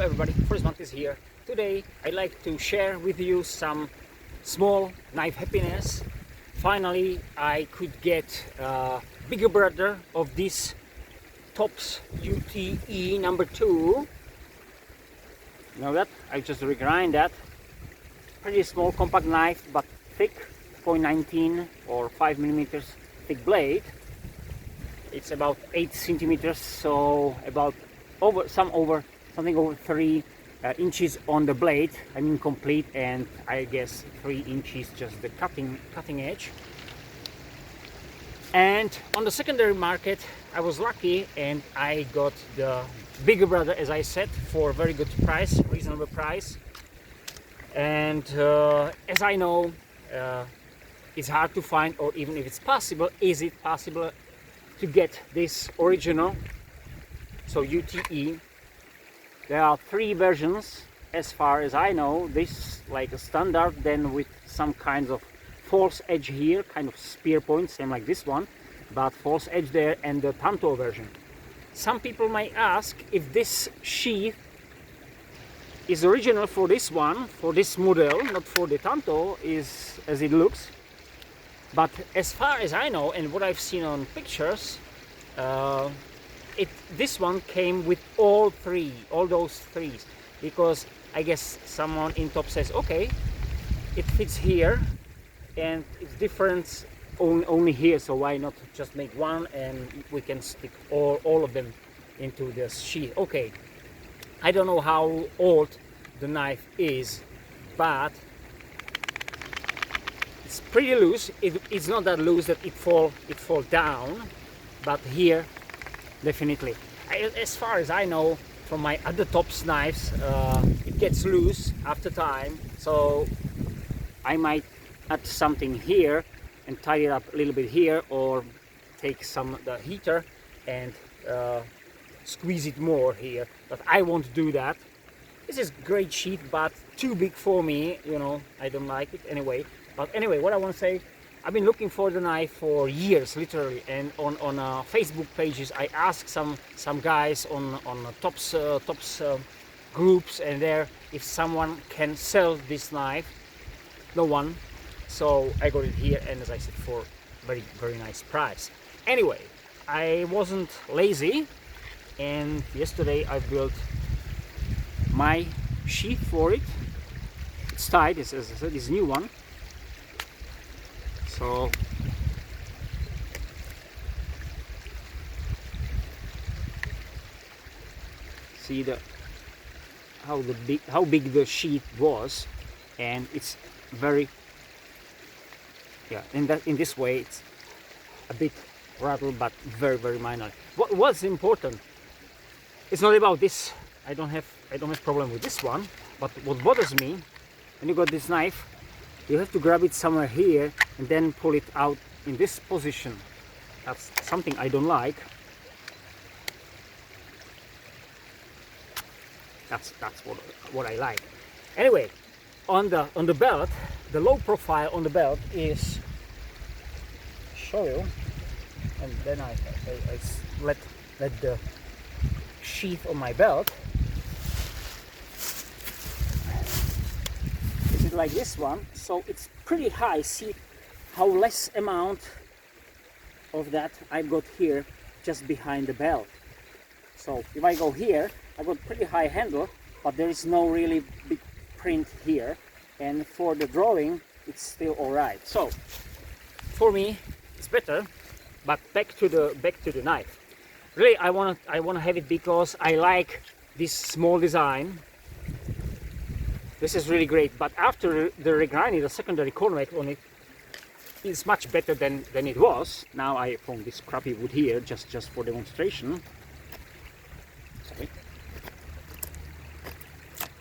everybody, First Month is here. Today I'd like to share with you some small knife happiness. Finally I could get a bigger brother of this Tops UTE number 2. You know that? I just regrind that. Pretty small compact knife but thick, 0.19 or 5 millimeters thick blade. It's about 8 centimeters, so about something over 3 inches on the blade. I mean complete, and I guess 3 inches just the cutting edge. And on the secondary market I was lucky and I got the bigger brother, as I said, for a very good price, reasonable price. And as I know, it's hard to find, or even if it's possible, is it possible to get this original, so UTE. There are 3 versions as far as I know. This like a standard, then with some kinds of false edge here, kind of spear point, same like this one, but false edge there, and the Tanto version. Some people might ask if this sheath is original for this one, for this model, not for the Tanto is as it looks. But as far as I know and what I've seen on pictures, this one came with all those threes, because I guess someone in top says, okay, it fits here and it's different only here, so why not just make one and we can stick all of them into this sheath. Okay, I don't know how old the knife is, but it's pretty loose. It's not that loose that it fall down, but here definitely. As far as I know from my other Tops knives, it gets loose after time, so I might add something here and tie it up a little bit here, or take the heater and squeeze it more here, but I won't do that. This is great sheath, but too big for me, you know, I don't like it anyway. But anyway, what I want to say, I've been looking for the knife for years, literally, and on Facebook pages I asked some guys on Tops groups, and there, if someone can sell this knife. No one. So I got it here, and as I said, for very nice price. Anyway, I wasn't lazy, and yesterday I built my sheath for it. It's tied, as I said, it's a new one. So see how big the sheath was, and it's very, yeah, in this way it's a bit rattled, but very minor. What's important, it's not about this. I don't have problem with this one, but what bothers me, when you got this knife, you have to grab it somewhere here and then pull it out in this position. That's something I don't like. That's what I like. Anyway, on the belt, the low profile on the belt is, show you, and then I let the sheath on my belt. Like this one, so it's pretty high. See how less amount of that I've got here just behind the belt. So if I go here, I got pretty high handle, but there is no really big print here, and for the drawing it's still all right. So for me it's better. But back to the knife. Really, I wanna have it because I like this small design. This is really great, but after the regrinding, the secondary corner on it is much better than it was. Now I found this crappy wood here just for demonstration. Sorry.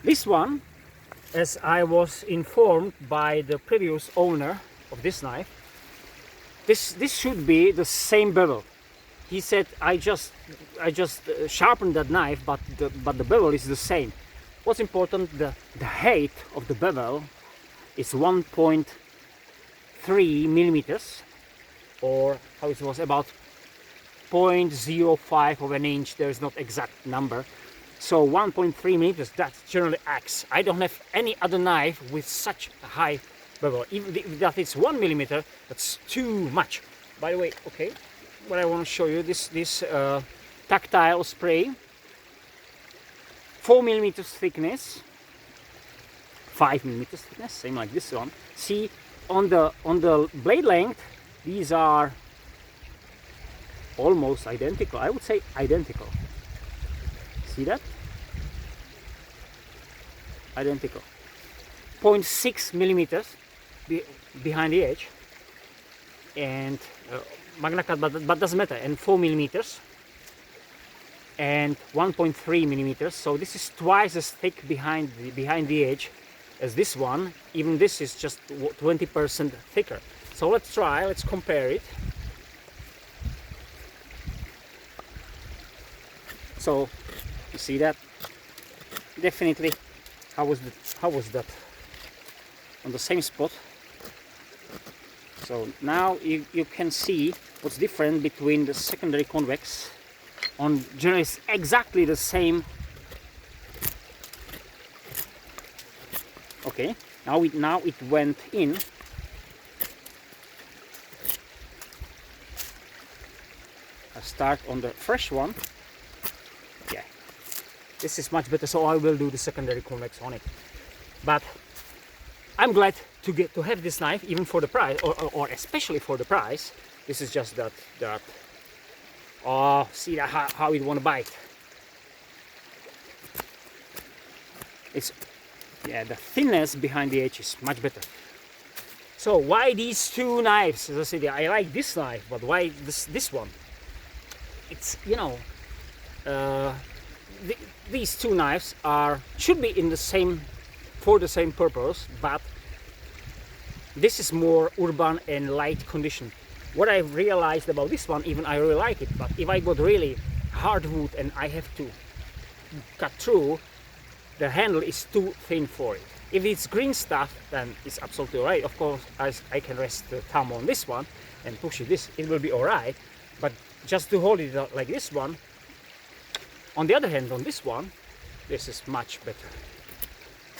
This one, as I was informed by the previous owner of this knife, this should be the same bevel. He said I just sharpened that knife, but the bevel is the same. What's important, the height of the bevel is 1.3 millimeters, or how it was, about 0.05 of an inch. There is not exact number, So 1.3 millimeters, that's generally X. I don't have any other knife with such a high bevel. Even if that is 1 millimeter, that's too much. By the way, okay, what I want to show you, this tactile spray, 4 millimeters thickness, 5 millimeters thickness, same like this one. See, on the blade length, these are almost identical. I would say identical. See that? Identical. 0.6 millimeters behind the edge, and Magna Cut, but doesn't matter. And 4 millimeters, and 1.3 millimeters. So this is twice as thick behind the edge as this one. Even this is just 20% thicker. So let's compare it. So you see that? Definitely. How was that? On the same spot. So now you can see what's different between the secondary convex on generally it's exactly the same. Okay, now it went in. I start on the fresh one. Yeah, this is much better, so I will do the secondary convex on it. But I'm glad to have this knife, even for the price, or especially for the price. This is just that oh, see that how it want to bite. It's, yeah, the thinness behind the edge is much better. So why these two knives? As I said, I like this knife, but why this one? It's, you know, these two knives should be in the same, for the same purpose, but this is more urban and light condition. What I've realized about this one, even I really like it, but if I got really hard wood and I have to cut through, the handle is too thin for it. If it's green stuff, then it's absolutely alright. Of course, I can rest the thumb on this one and push it, it will be alright. But just to hold it like this one, on the other hand, on this one, this is much better.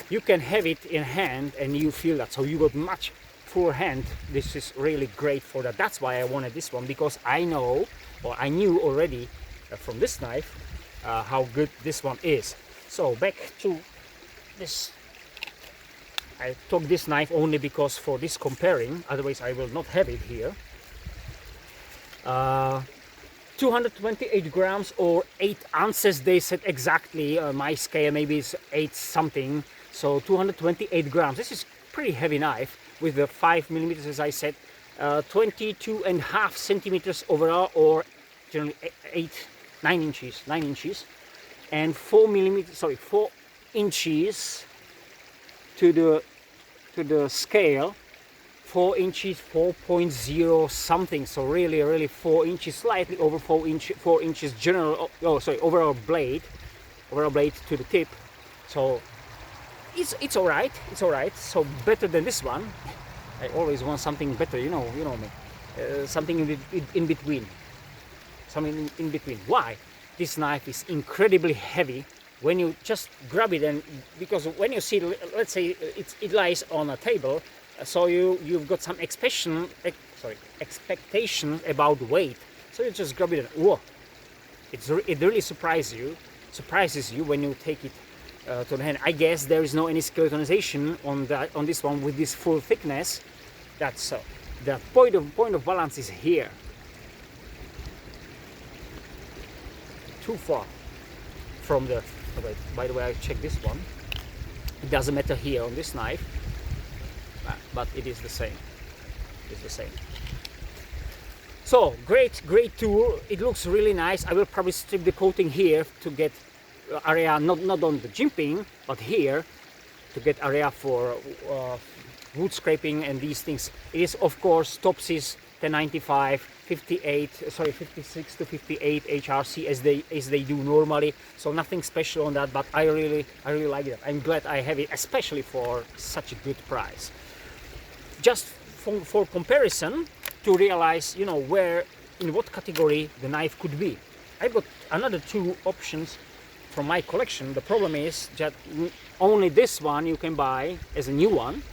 You can have it in hand and you feel that, so you got much full hand. This is really great for that. That's why I wanted this one, because I know, or I knew already from this knife how good this one is. So back to this. I took this knife only because for this comparing, otherwise I will not have it here. 228 grams or 8 ounces, they said exactly. My scale maybe is 8 something, so 228 grams. This is pretty heavy knife with the 5 millimeters, as I said, 22.5 centimeters overall, or generally 9 inches, and 4 inches to the scale. 4 inches, 4.0 something, so really 4 inches, slightly over 4 inches general, overall blade to the tip. So it's all right, so better than this one. I always want something better, you know me, something in between. Why? This knife is incredibly heavy when you just grab it, and because when you see, let's say it lies on a table, so you've got some expectation about weight, so you just grab it and whoa, it really surprises you when you take it to the hand. I guess there is no any skeletonization on this one with this full thickness. That's the point of balance is here. Too far from the. Wait, by the way, I checked this one. It doesn't matter here on this knife, but it is the same. It's the same. So great tool. It looks really nice. I will probably strip the coating here to get area, not on the jimping, but here to get area for wood scraping and these things. It is, of course, Topsis 1095, 56 to 58 HRC as they do normally. So nothing special on that, but I really like it. I'm glad I have it, especially for such a good price. Just for comparison, to realize, you know, in what category the knife could be. I've got another two options from my collection. The problem is that only this one you can buy as a new one,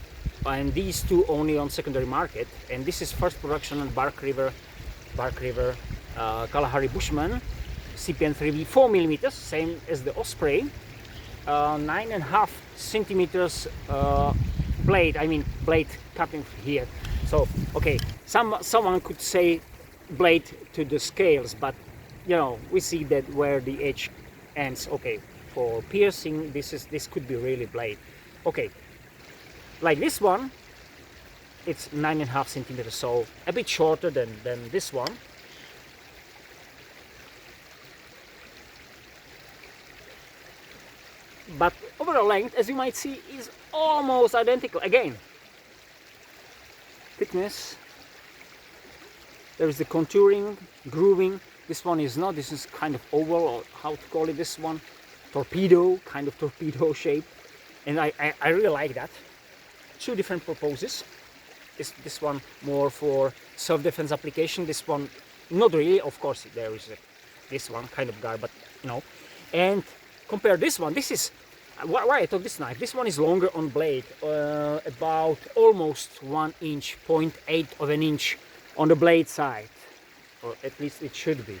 and these two only on secondary market. And this is first production on Bark River Kalahari Bushman CPN 3B 4mm, same as the Osprey, 9.5 centimeters blade. I mean blade cutting here. So okay, someone could say blade to the scales, but you know, we see that where the edge ends. Okay, for piercing, this could be really blade. Okay, like this one, it's 9.5 centimeters, so a bit shorter than this one. But overall length, as you might see, is almost identical. Again, thickness, there is the contouring, grooving. This one is not. This is kind of oval, or how to call it, this one, torpedo, kind of torpedo shape. And I really like that. Two different purposes. This one more for self-defense application. This one not really. Of course there is this one kind of guy, but you know. And compare this one. This is why I took this knife. This one is longer on blade, about almost 1 inch, 0.8 of an inch on the blade side, or at least it should be.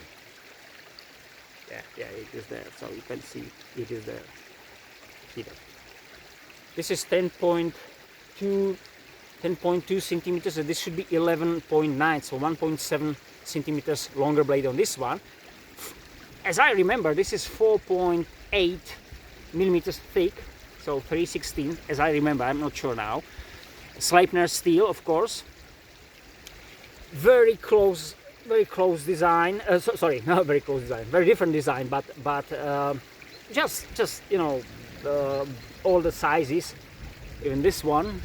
Yeah, it is there. So you can see it is there. Here. This is 10.2 centimeters, and this should be 11.9, so 1.7 centimeters longer blade on this one. As I remember, this is 4.8 millimeters thick, so 3/16, as I remember. I'm not sure now. Sleipner steel, of course. Very close design. Sorry, not very close design. Very different design, but just you know, all the sizes. Even this one.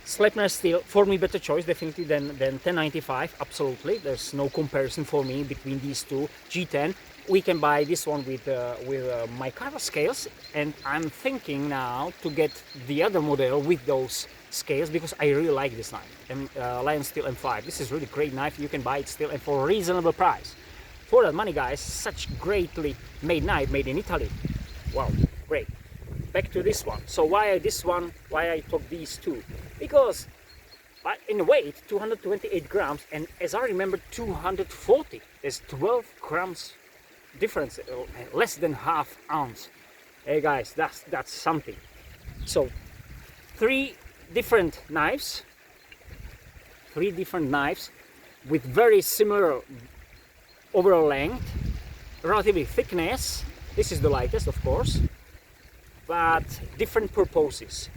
Sleipner steel, for me, better choice definitely than 1095. Absolutely, there's no comparison for me between these two. G10. We can buy this one with micarta scales, and I'm thinking now to get the other model with those scales because I really like this knife. Lion Steel M5. This is really great knife. You can buy it still, and for a reasonable price. For that money, guys, such greatly made knife, made in Italy. Wow, great. Back to this one. So why this one? Why I took these two? Because in weight 228 grams, and as I remember 240. There's 12 grams difference, less than half ounce. Hey guys, that's something. So three different knives with very similar overall length, relatively thickness. This is the lightest, of course, but different purposes.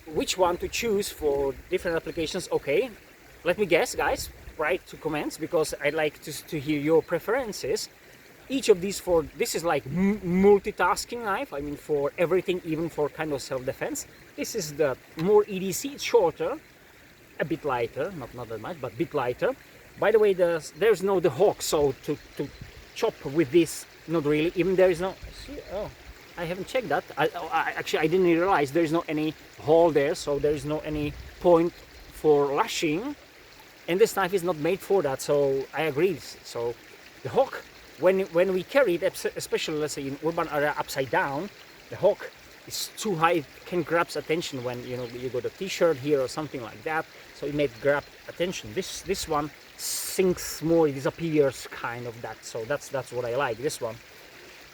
Which one to choose for different applications? Okay, let me guess, guys. Write to comments, because I'd like to hear your preferences. Each of these this is like multitasking knife. I mean, for everything, even for kind of self-defense. This is the more EDC. It's shorter, a bit lighter, not that much, but a bit lighter. By the way, there's no the hawk, so to chop with this, not really. Even there is no. See, oh, I haven't checked that. Actually, I didn't realize there is no any hole there, so there is no any point for lashing. And this knife is not made for that, so I agree. So the hawk, when we carry it, especially let's say in urban area upside down, the hawk is too high. It can grab attention when you got a t-shirt here or something like that. So it may grab attention. This one sinks more, it disappears, kind of that. So that's what I like. This one.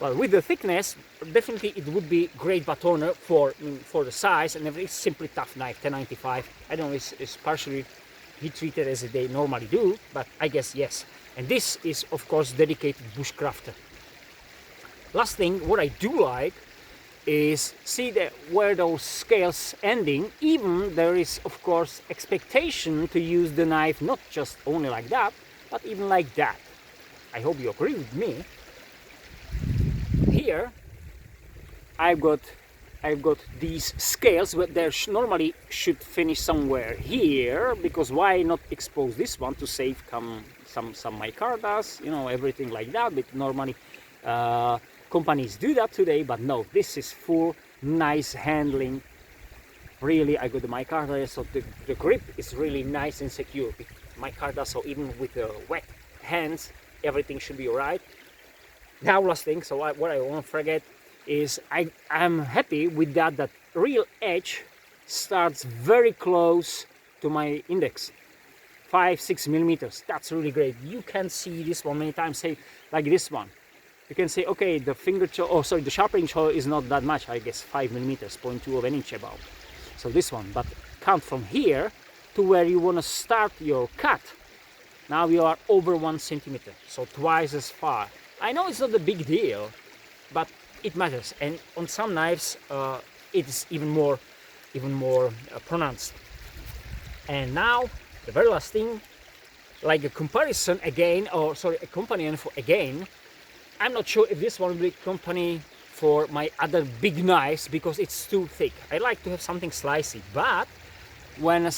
Well, with the thickness, definitely it would be great batoner for the size, and it's simply tough knife. 1095. I don't know, it's partially heat treated as they normally do, but I guess yes. And this is of course dedicated bushcrafter. Last thing, what I do like is see that where those scales ending. Even there is of course expectation to use the knife not just only like that, but even like that. I hope you agree with me. Here I've got these scales, but they normally should finish somewhere here, because why not expose this one to save some micartas, everything like that. But normally companies do that today, but no, this is full nice handling. Really, I got the micarta, so the grip is really nice and secure with micarta. So even with the wet hands, everything should be alright. Now last thing, so what I won't forget is I'm happy with that real edge starts very close to my index, 5-6 millimeters. That's really great. You can see this one many times, say like this one. You can say, okay, the finger choil, oh sorry, the sharpening choil is not that much, I guess 5 millimeters, 0.2 of an inch about. So this one, but count from here to where you want to start your cut. Now you are over 1 centimeter, so twice as far. I know it's not a big deal, but it matters, and on some knives it is even more pronounced. And now the very last thing, like a comparison again, or sorry, a companion for again. I'm not sure if this one will be company for my other big knives because it's too thick. I like to have something slicey, but when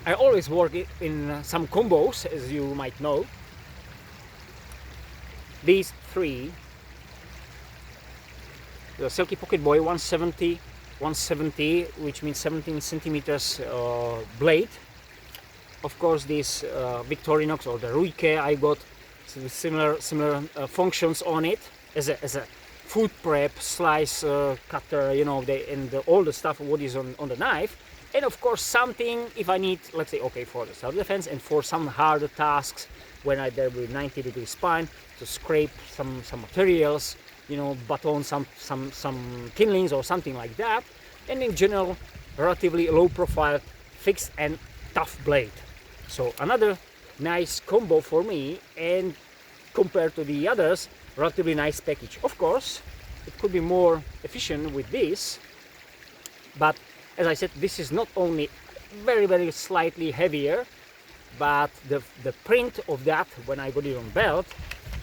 I always work in some combos, as you might know. These three, the Silky Pocket Boy 170, which means 17 centimeters blade. Of course, this Victorinox or the Ruike I got similar functions on it as a food prep, slice cutter, you know, all the stuff what is on the knife. And of course something if I need, let's say, okay, for the self-defense and for some harder tasks when there will be 90-degree spine to scrape some materials, you know, baton some kindlings or something like that. And in general, relatively low profile, fixed and tough blade. So another nice combo for me, and compared to the others, relatively nice package. Of course, it could be more efficient with this, but as I said, this is not only very slightly heavier, but the print of that when I got it on belt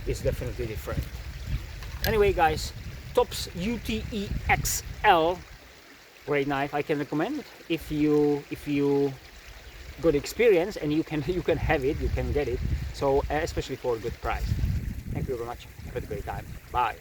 is definitely different. Anyway guys, Tops UTE XL, great knife, I can recommend if you good experience, and you can have it, you can get it, so especially for a good price. Thank you very much, have a great time, bye.